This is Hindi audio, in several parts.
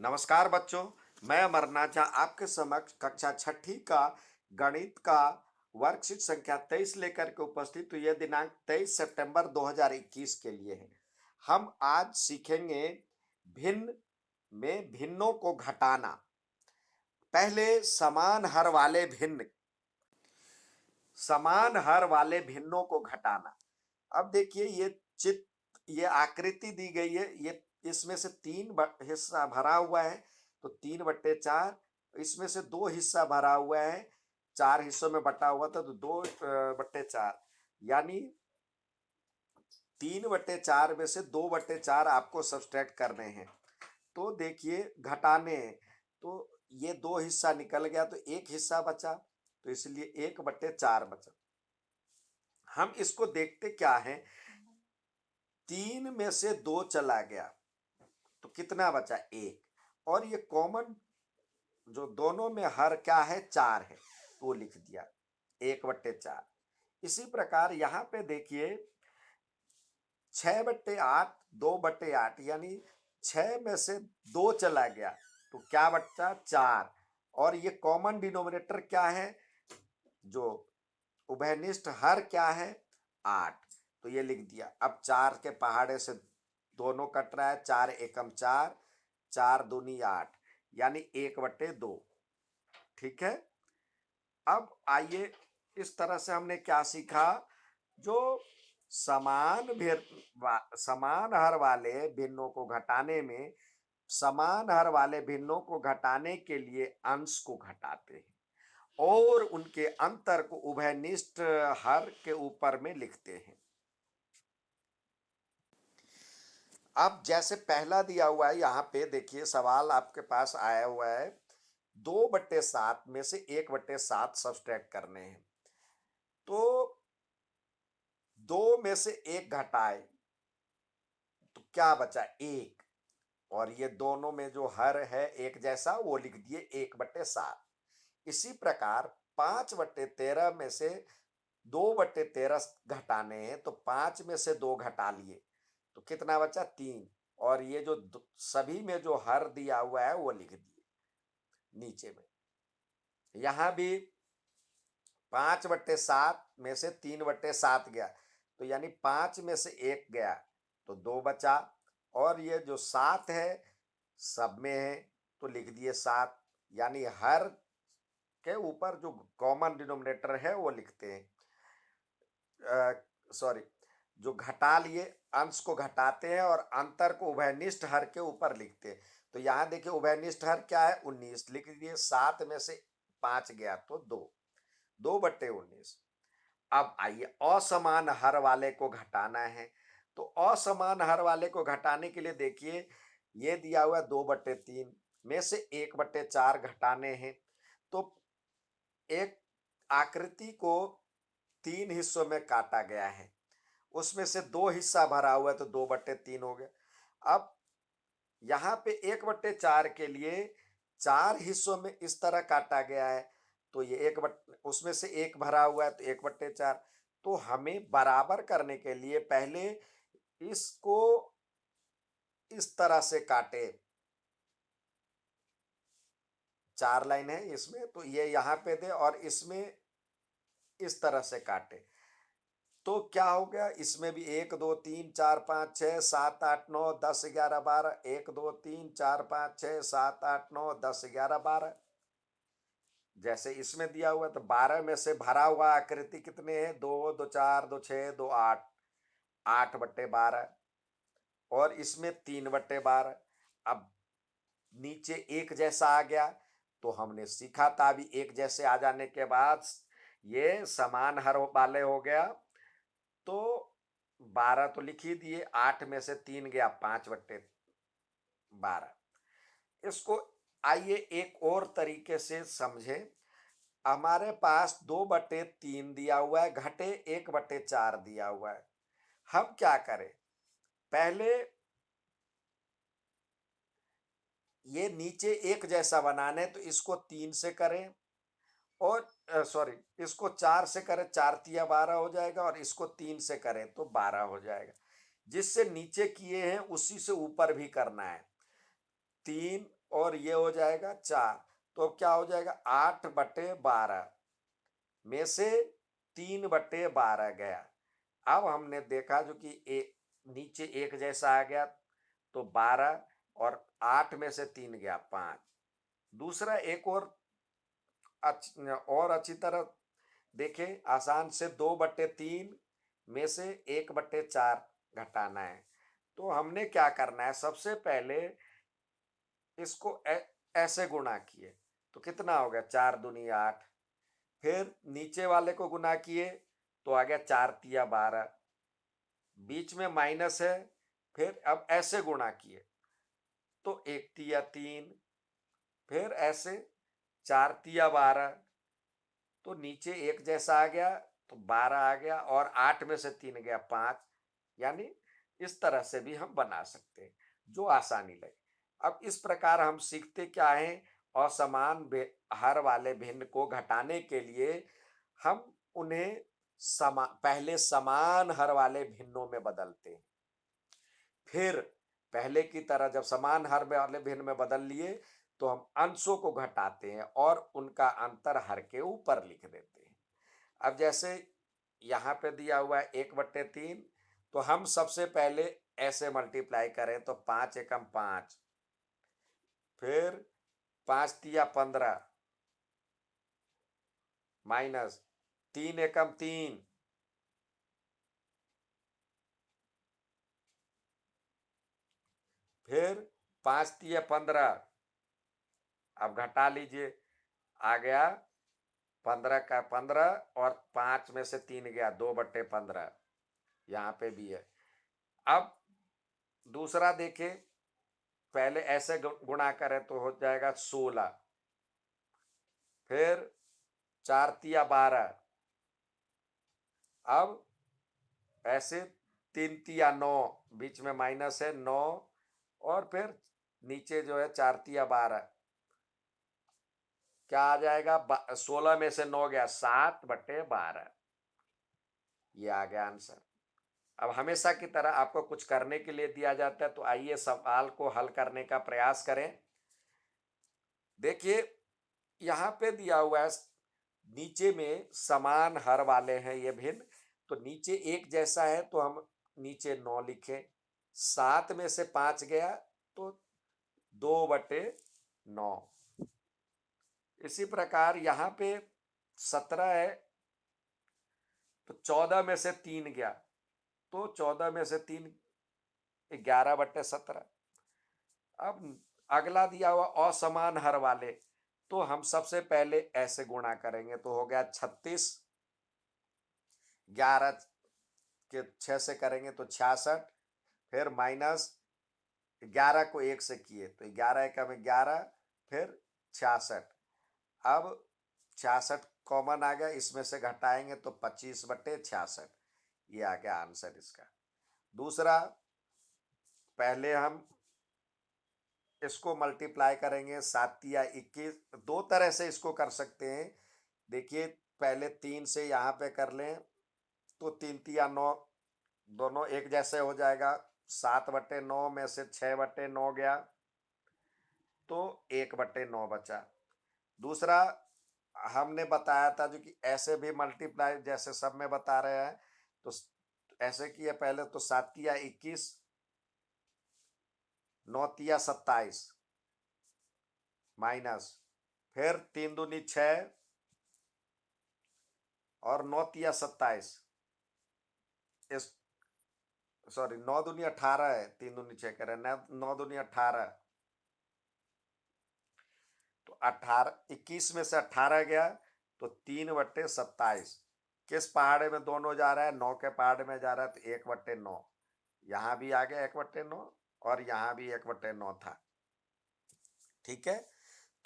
नमस्कार बच्चों। मैं अमरनाथ झा आपके समक्ष कक्षा छठी का गणित का वर्कशीट संख्या 23 लेकर के उपस्थित। तो यह दिनांक 23 सितंबर 2021 के लिए है। हम आज सीखेंगे भिन्न में भिन्नों को घटाना। पहले समान हर वाले भिन्नों को घटाना। अब देखिए ये आकृति दी गई है। ये इसमें से हिस्सा भरा हुआ है तो 3/4। इसमें से 2 हिस्सा भरा हुआ है, 4 हिस्सों में बटा हुआ था तो 2/4, यानी 3/4 में से 2/4 आपको सब्सट्रैक्ट करने हैं। तो देखिए घटाने हैं तो ये 2 हिस्सा निकल गया तो 1 हिस्सा बचा, तो इसलिए 1/4 बचा। हम इसको देखते क्या है, 3 में से 2 चला गया तो कितना बचा, 1। और ये कॉमन जो दोनों में हर क्या है, 4 है, तो वो लिख दिया 1/4। इसी प्रकार यहां पे देखिए 6/8 2/8, यानी 6 में से 2 चला गया तो क्या बचा, 4। और ये कॉमन डिनोमिनेटर क्या है, जो उभयनिष्ठ हर क्या है, 8, तो ये लिख दिया। अब 4 के पहाड़े से दोनों कट रहा है, 4 एकम 4, 4 दूनी 8, यानी 1/2। ठीक है। अब आइए, इस तरह से हमने क्या सीखा, जो समान हर वाले भिन्नों को घटाने में समान हर वाले भिन्नों को घटाने के लिए अंश को घटाते हैं और उनके अंतर को उभयनिष्ठ हर के ऊपर में लिखते हैं। अब जैसे पहला दिया हुआ है, यहां पे देखिए सवाल आपके पास आया हुआ है, 2/7 में से 1/7 सब्सट्रैक्ट करने हैं। तो 2 में से 1 घटाए तो क्या बचा, 1। और ये दोनों में जो हर है एक जैसा, वो लिख दिए 1/7। इसी प्रकार 5/13 में से 2/13 घटाने हैं तो 5 में से 2 घटा लिए तो कितना बचा, 3। और ये जो सभी में जो हर दिया हुआ है वो लिख दिए नीचे में। यहां भी 5/7 में से 3/7 गया तो यानी 5 में से 1 गया तो 2 बचा। और ये जो 7 है सब में है तो लिख दिए 7, यानी हर के ऊपर जो कॉमन डिनोमिनेटर है वो लिखते हैं। सॉरी, जो घटा लिए अंश को घटाते हैं और अंतर को उभयनिष्ठ हर के ऊपर लिखते हैं। तो यहां देखिए उभयनिष्ठ हर क्या है, 19, लिख दिए। 7 में से 5 गया तो 2, 2/19। अब आइए असमान हर वाले को घटाना है। तो असमान हर वाले को घटाने के लिए देखिए ये दिया हुआ 2/3 में से 1/4 घटाने हैं। तो एक आकृति को 3 हिस्सों में काटा गया है, उसमें से 2 हिस्सा भरा हुआ है तो 2/3 हो गया। अब यहां पे 1/4 के लिए 4 हिस्सों में इस तरह काटा गया है तो ये उसमें से 1 भरा हुआ है तो 1/4। तो हमें बराबर करने के लिए पहले इसको इस तरह से काटे, 4 लाइन है इसमें तो ये यहां पे दे और इसमें इस तरह से काटे तो क्या हो गया, इसमें भी 1 2 3 4 5 6 7 8 9 10 11 12, 1 2 3 4 5 6 7 8 9 10 11 12। जैसे इसमें दिया हुआ है तो 12 में से भरा हुआ आकृति कितने हैं, 2 2 4 2 6 2 8, 8/12। और इसमें 3/12। अब नीचे एक जैसा आ गया तो हमने सीखा था अभी एक जैसे आ जाने के बाद ये समान हर वाले हो गया। तो 12 तो लिख ही दिए, 8 में से 3 गया, 5/12। इसको आइए एक और तरीके से समझें। हमारे पास 2/3 दिया हुआ है, घटे 1/4 दिया हुआ है। हम क्या करें, पहले ये नीचे एक जैसा बनाने तो इसको 3 से करें, और सॉरी, इसको 4 से करें, 4 तिया 12 हो जाएगा, और इसको 3 से करें तो 12 हो जाएगा। जिससे नीचे किए हैं उसी से ऊपर भी करना है। 3 और ये हो जाएगा 4। तो अब क्या हो जाएगा, 8/12 में से 3/12 गया। अब हमने देखा जो कि नीचे एक जैसा आ गया, तो 12 और 8 में से 3 गया 5। दूसरा एक और अच्छी तरह देखें, आसान से 2/3 में से 1/4 घटाना है। तो हमने क्या करना है, सबसे पहले इसको ऐसे गुणा किए तो कितना हो गया, 4 दूनी 8। फिर नीचे वाले को गुना किए तो आ गया 4 तिया 12, बीच में माइनस है। फिर अब ऐसे गुणा किए तो 1 तिया 3, फिर ऐसे 4 तिया 12, तो नीचे एक जैसा आ गया तो 12 आ गया, और 8 में से 3 गया 5। यानी इस तरह से भी हम बना सकते हैं, जो आसानी लगे। अब इस प्रकार हम सीखते क्या है, असमान हर वाले भिन्न को घटाने के लिए हम उन्हें पहले समान हर वाले भिन्नों में बदलते हैं। फिर पहले की तरह जब समान हर वाले भिन्न में बदल लिए तो हम अंशों को घटाते हैं और उनका अंतर हर के ऊपर लिख देते हैं। अब जैसे यहाँ पे दिया हुआ है 1/3, तो हम सबसे पहले ऐसे मल्टीप्लाई करें तो 5 एकम 5, फिर 5 तिया 15 माइनस 3 एकम 3, फिर 5 तिया 15। अब घटा लीजिए, आ गया 15 का 15, और 5 में से 3 गया 2/15। यहाँ पे भी है। अब दूसरा देखें, पहले ऐसे गुणा करें तो हो जाएगा 16, फिर 4 तिया 12, अब ऐसे 3 तिया 9, बीच में माइनस है 9, और फिर नीचे जो है 4 तिया 12, क्या आ जाएगा, 16 में से 9 गया 7/12। ये आ गया आंसर। अब हमेशा की तरह आपको कुछ करने के लिए दिया जाता है, तो आइए सवाल को हल करने का प्रयास करें। देखिए यहाँ पे दिया हुआ है, नीचे में समान हर वाले हैं ये भिन्न, तो नीचे एक जैसा है तो हम नीचे 9 लिखे। 7 में से 5 गया तो 2/9। इसी प्रकार यहाँ पे 17 है तो 14 में से 3 गया, तो 14 में से 3 11/17। अब अगला दिया हुआ असमान हर वाले, तो हम सबसे पहले ऐसे गुणा करेंगे तो हो गया 36, 11 के 6 से करेंगे तो 66, फिर माइनस 11 को 1 से किए तो 11 एकम 11, फिर 66। अब 66 कॉमन आ गया, इसमें से घटाएंगे तो 25/66। ये आ गया आंसर इसका। दूसरा, पहले हम इसको मल्टीप्लाई करेंगे, 7 तिया 21। दो तरह से इसको कर सकते हैं। देखिए पहले 3 से यहाँ पे कर लें तो 3 तिया 9, दोनों एक जैसे हो जाएगा। 7/9 में से 6/9 गया तो 1/9 बचा। दूसरा, हमने बताया था जो कि ऐसे भी मल्टीप्लाई जैसे सब में बता रहे हैं, तो ऐसे किए पहले तो 7 तिया 21, 9 तिया 27 माइनस, फिर 3 दूनी 6 और 9 तिया 27, इस सॉरी 9 दूनी 18 है, 3 दूनी 6 कह रहे हैं, 9 दूनी 18, तो 18 21 में से 18 गया तो 3/27। किस पहाड़े में दोनों जा रहा है, 9 के पहाड़े में जा रहा है, तो 1/9। यहाँ भी आ गया 1/9, और यहाँ भी 1/9 था। ठीक है,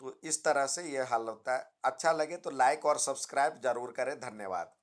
तो इस तरह से ये हल होता है। अच्छा लगे तो लाइक और सब्सक्राइब जरूर करें। धन्यवाद।